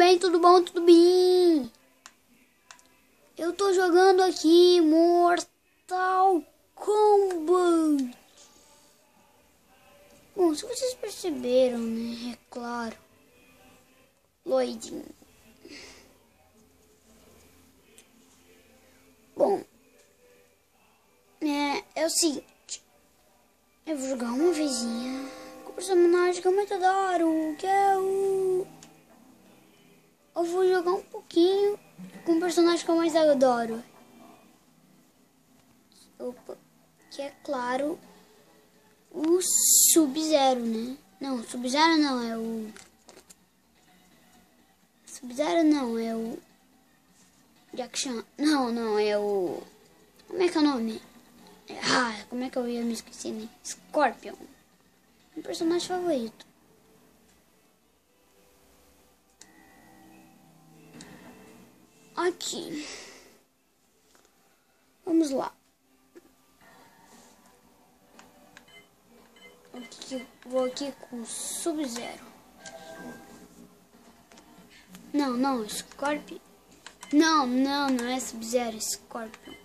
bem? Tudo bom? Tudo bem? Eu tô jogando aqui Mortal Kombat. Bom, se vocês perceberam, né? É claro. Loading. Bom, é o seguinte. Eu vou jogar uma vezinha com o personagem que eu muito adoro, que é o... Eu vou jogar um pouquinho com o personagem que eu mais adoro. Opa, que é claro o Sub-Zero, né? Não, Sub-Zero não, é o... Sub-Zero não, é o... Jack Chan. Não, é o... Como é que é o nome? Como é que eu ia me esquecer, né? Scorpion. Meu personagem favorito. Aqui. Vamos lá. Vou aqui com o Sub-Zero. Não, Scorpion. Não é Sub-Zero, é Scorpion.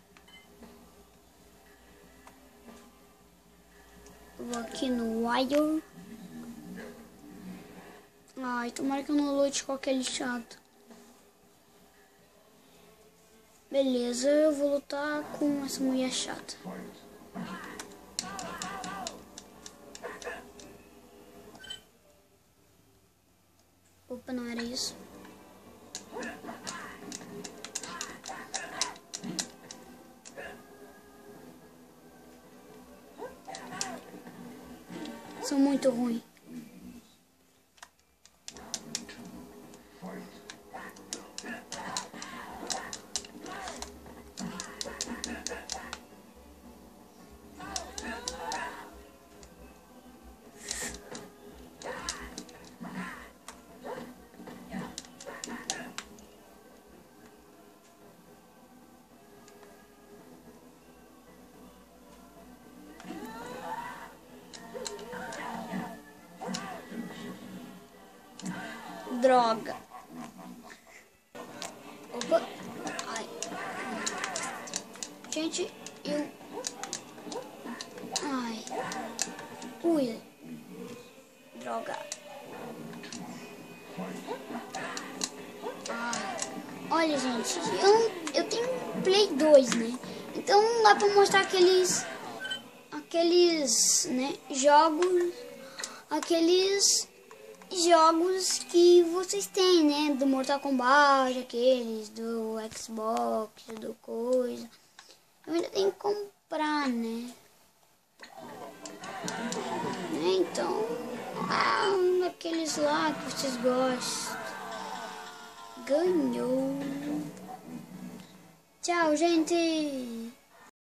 Vou aqui no Wire. Ai, tomara que eu não lute com aquele chato. Beleza, eu vou lutar com essa mulher chata. Opa, não era isso. São muito ruins. Droga. Opa. Ai. Gente, eu... Ai. Ui. Droga. Ai. Olha, gente, eu tenho um Play 2, né? Então não dá pra mostrar aqueles, né, jogos que vocês têm, né? Do Mortal Kombat, aqueles do Xbox, do coisa. Eu ainda tenho que comprar, né? Então, aqueles lá que vocês gostam. Ganhou. Tchau, gente.